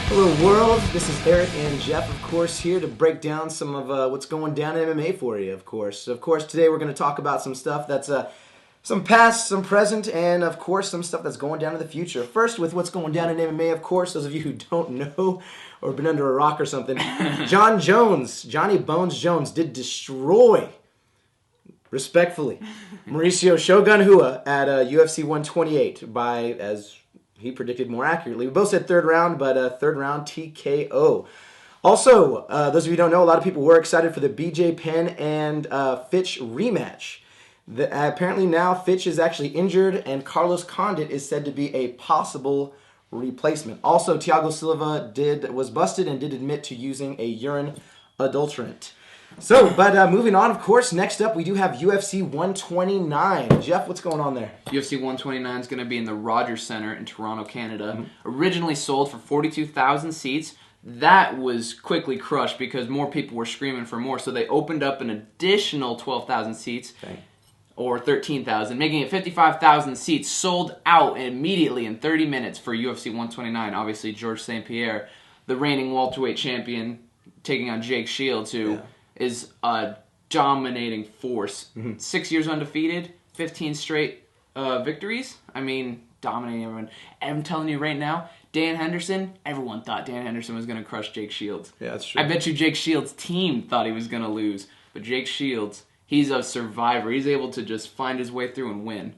Hello world, this is Eric and Geoff, of course, here to break down some of what's going down in MMA for you, of course. Of course, today we're going to talk about some stuff that's some past, some present, and of course some stuff that's going down in the future. First, with what's going down in MMA, of course, those of you who don't know or been under a rock or something, Johnny Bones Jones did destroy, respectfully, Mauricio Shogun Rua at UFC 128 by, as he predicted more accurately. We both said third round, but third round TKO. Also, those of you who don't know, a lot of people were excited for the BJ Penn and Fitch rematch. Apparently now Fitch is actually injured, and Carlos Condit is said to be a possible replacement. Also, Thiago Silva was busted and did admit to using a urine adulterant. So, but moving on, of course, next up we do have UFC 129. Geoff, what's going on there? UFC 129 is going to be in the Rogers Centre in Toronto, Canada. Originally sold for 42,000 seats. That was quickly crushed because more people were screaming for more, so they opened up an additional 12,000 seats. Okay. Or 13,000, making it 55,000 seats, sold out immediately in 30 minutes for UFC 129. Obviously, Georges St. Pierre, the reigning welterweight champion, taking on Jake Shields, who is a dominating force. 6 years undefeated, 15 straight victories. I mean, dominating everyone. I'm telling you right now, Dan Henderson, everyone thought Dan Henderson was going to crush Jake Shields. Yeah, that's true. I bet you Jake Shields' team thought he was going to lose, but Jake Shields, he's a survivor. He's able to just find his way through and win.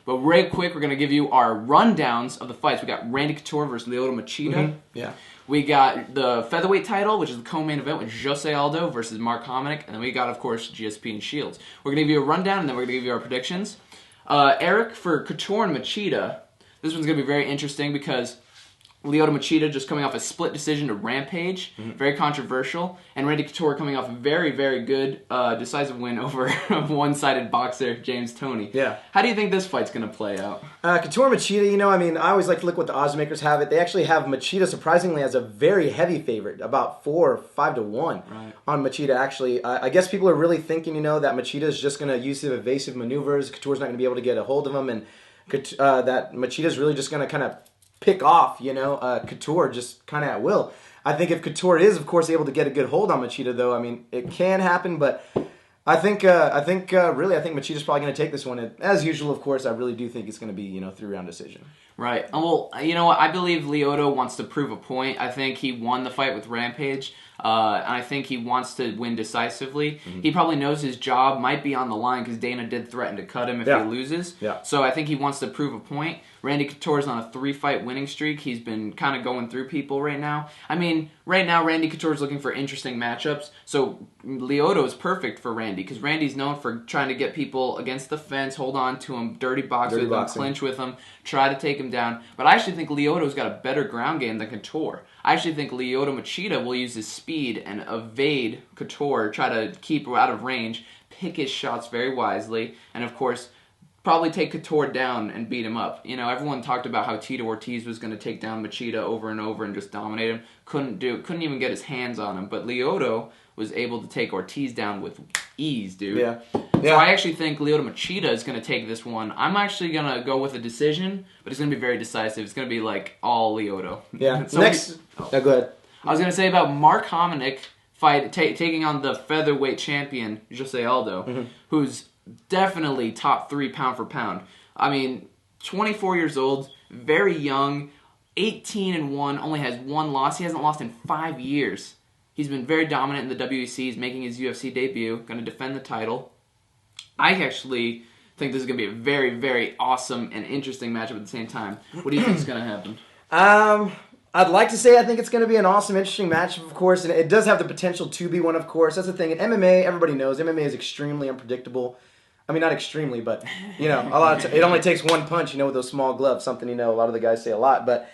But real quick, we're going to give you our rundowns of the fights. We got Randy Couture versus Lyoto Machida. Yeah. We got the featherweight title, which is the co-main event with Jose Aldo versus Mark Hominick. And then we got, of course, GSP and Shields. We're going to give you a rundown, and then we're going to give you our predictions. Eric, for Couture and Machida, this one's going to be very interesting because Lyoto Machida just coming off a split decision to Rampage, very controversial, and Randy Couture coming off a very, very good decisive win over a one-sided boxer, James Toney. Yeah. How do you think this fight's going to play out? Couture Machida, I always like to look what the odds makers have it. They actually have Machida surprisingly as a very heavy favorite, about 4 or 5 to 1 on Machida. Actually, I guess people are really thinking, that Machida is just going to use some evasive maneuvers. Couture's not going to be able to get a hold of him, and that Machida's really just going to kind of pick off, Couture just kind of at will. I think if Couture is, of course, able to get a good hold on Machida, though, it can happen, but I think Machida's probably going to take this one. And as usual, of course, I really do think it's going to be, 3-round decision. Right. Well, you know what? I believe Lyoto wants to prove a point. I think he won the fight with Rampage, and I think he wants to win decisively. He probably knows his job might be on the line because Dana did threaten to cut him if he loses. Yeah. So I think he wants to prove a point. Randy Couture's on a 3-fight winning streak. He's been kind of going through people right now. Right now, Randy Couture's looking for interesting matchups. So Lyoto is perfect for Randy because Randy's known for trying to get people against the fence, hold on to him, dirty box with him, clinch with him, try to take him down. But I actually think Lyoto's got a better ground game than Couture. I actually think Lyoto Machida will use his speed and evade Couture, try to keep out of range, pick his shots very wisely, and of course, probably take Couture down and beat him up. Everyone talked about how Tito Ortiz was going to take down Machida over and over and just dominate him. Couldn't even get his hands on him. But Lyoto was able to take Ortiz down with ease, dude. Yeah. So I actually think Lyoto Machida is going to take this one. I'm actually going to go with a decision, but it's going to be very decisive. It's going to be like all Lyoto. Yeah. So next. Go ahead. I was going to say about Mark Hominick taking on the featherweight champion, Jose Aldo, who's definitely top 3 pound for pound. 24 years old, very young, 18-1, only has 1 loss. He hasn't lost in 5 years. He's been very dominant in the WEC. He's making his UFC debut, going to defend the title. I actually think this is going to be a very, very awesome and interesting matchup at the same time. What do you think is going to happen? I'd like to say I think it's going to be an awesome, interesting matchup, of course, and it does have the potential to be one, of course. That's the thing. In MMA, everybody knows MMA is extremely unpredictable. Not extremely, but, a lot of it only takes one punch, with those small gloves, something, a lot of the guys say a lot. But,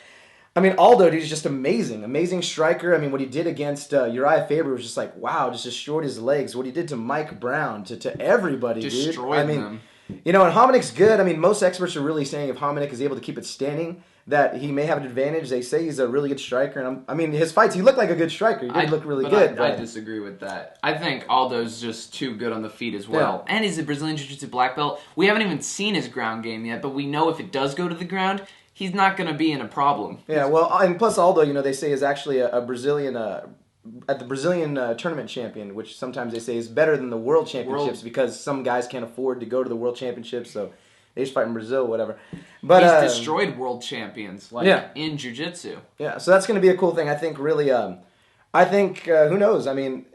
Aldo, dude, he's just amazing. Amazing striker. What he did against Uriah Faber was just like, wow, just destroyed his legs. What he did to Mike Brown, to everybody, destroyed them. And Hominick's good. Most experts are really saying if Hominick is able to keep it standing, that he may have an advantage. They say he's a really good striker. And his fights, he looked like a good striker. He did look really good. I disagree with that. I think Aldo's just too good on the feet as well. Yeah. And he's a Brazilian Jiu-Jitsu black belt. We haven't even seen his ground game yet, but we know if it does go to the ground, he's not going to be in a problem. Yeah, well, and plus Aldo, they say is actually a Brazilian, at the Brazilian tournament champion, which sometimes they say is better than the world championships because some guys can't afford to go to the world championships, so they just fight in Brazil, whatever. But he's destroyed world champions, in jiu-jitsu. Yeah, so that's going to be a cool thing. I think really, who knows? I mean,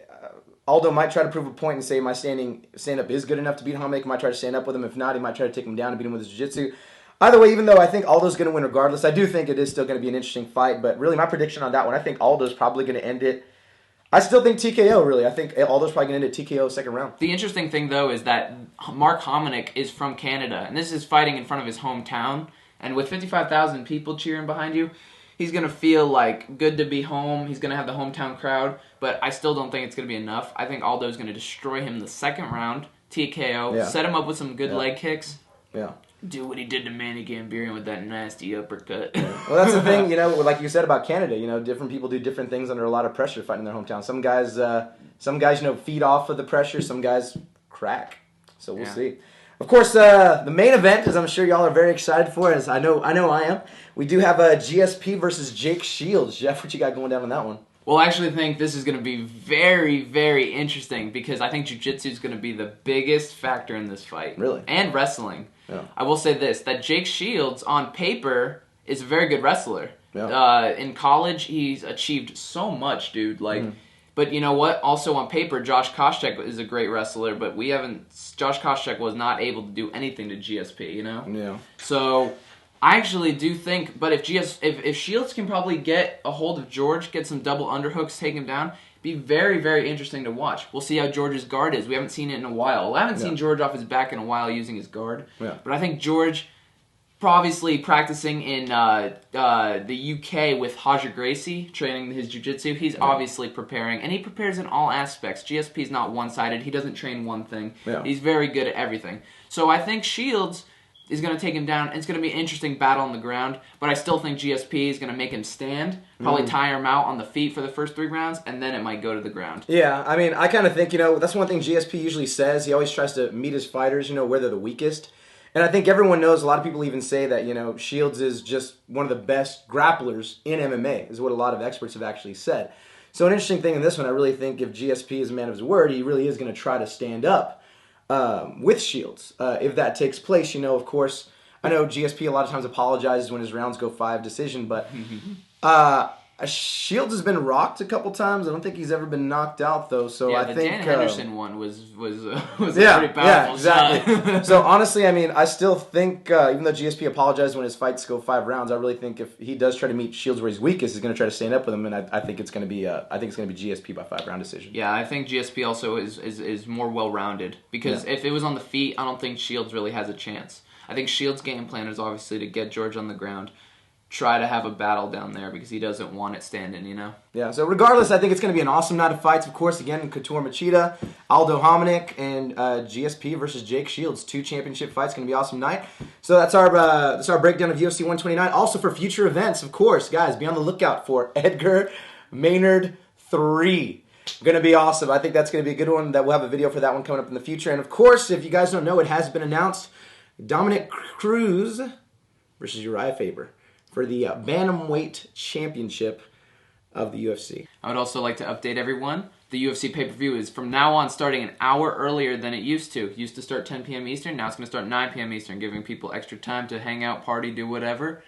Aldo might try to prove a point and say my stand-up is good enough to beat Hamik. He might try to stand up with him. If not, he might try to take him down and beat him with his jiu-jitsu. Either way, even though I think Aldo's going to win regardless, I do think it is still going to be an interesting fight. But really, my prediction on that one, I think Aldo's probably going to end it. I still think TKO, really. I think Aldo's probably going to end it TKO second round. The interesting thing, though, is that Mark Hominick is from Canada, and this is fighting in front of his hometown. And with 55,000 people cheering behind you, he's going to feel like good to be home. He's going to have the hometown crowd, but I still don't think it's going to be enough. I think Aldo's going to destroy him the second round, TKO, set him up with some good leg kicks. Yeah. Do what he did to Manny Gambarian with that nasty uppercut. Well, that's the thing, like you said about Canada, different people do different things under a lot of pressure fighting in their hometown. Some guys, feed off of the pressure. Some guys crack. So we'll see. Of course, the main event, as I'm sure y'all are very excited for, as I know I am, we do have GSP versus Jake Shields. Jeff, what you got going down on that one? Well, I actually think this is going to be very, very interesting because I think jiu-jitsu is going to be the biggest factor in this fight. Really? And wrestling. Yeah. I will say this, that Jake Shields, on paper, is a very good wrestler. Yeah. In college, he's achieved so much, dude. But you know what? Also on paper, Josh Koscheck is a great wrestler, but Josh Koscheck was not able to do anything to GSP, Yeah. So I actually do think, but if Shields can probably get a hold of George, get some double underhooks, take him down, be very, very interesting to watch. We'll see how George's guard is. We haven't seen it in a while. I haven't seen George off his back in a while using his guard. Yeah. But I think George, obviously practicing in the UK with Haja Gracie, training his jiu-jitsu, he's obviously preparing. And he prepares in all aspects. GSP's not one-sided. He doesn't train one thing. Yeah. He's very good at everything. So I think Shields is going to take him down. It's going to be an interesting battle on the ground, but I still think GSP is going to make him stand, probably tire him out on the feet for the first 3 rounds, and then it might go to the ground. Yeah, I mean, I kind of think, that's one thing GSP usually says. He always tries to meet his fighters, where they're the weakest. And I think everyone knows, a lot of people even say that, Shields is just one of the best grapplers in MMA, is what a lot of experts have actually said. So an interesting thing in this one, I really think if GSP is a man of his word, he really is going to try to stand up with Shields. If that takes place, of course, I know GSP a lot of times apologizes when his rounds go 5 decision, but Shields has been rocked a couple times. I don't think he's ever been knocked out though. So I think Dan Henderson one was a pretty powerful exactly. shot. So honestly, I mean, I still think even though GSP apologized when his fights go 5 rounds, I really think if he does try to meet Shields where he's weakest, he's going to try to stand up with him, and I think it's going to be GSP by 5-round decision. Yeah, I think GSP also is more well-rounded because if it was on the feet, I don't think Shields really has a chance. I think Shields' game plan is obviously to get George on the ground, try to have a battle down there because he doesn't want it standing, Yeah, so regardless, I think it's going to be an awesome night of fights. Of course, again, Couture Machida, Aldo Hominick, and GSP versus Jake Shields. 2 championship fights. Going to be an awesome night. So that's our breakdown of UFC 129. Also for future events, of course, guys, be on the lookout for Edgar Maynard 3. Going to be awesome. I think that's going to be a good one. That we'll have a video for that one coming up in the future. And of course, if you guys don't know, it has been announced, Dominic Cruz versus Uriah Faber for the Bantamweight Championship of the UFC. I would also like to update everyone. The UFC pay-per-view is from now on starting an hour earlier than it used to. It used to start 10 p.m. Eastern. Now it's going to start 9 p.m. Eastern, giving people extra time to hang out, party, do whatever.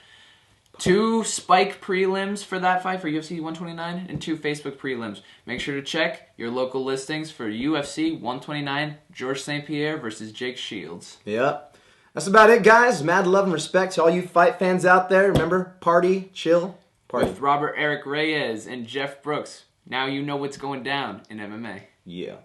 2 Spike prelims for that fight for UFC 129 and 2 Facebook prelims. Make sure to check your local listings for UFC 129, Georges St. Pierre versus Jake Shields. Yep. That's about it, guys. Mad love and respect to all you fight fans out there. Remember, party, chill, party. With Robert Eric Reyes and Geoff Brooks. Now you know what's going down in MMA. Yeah.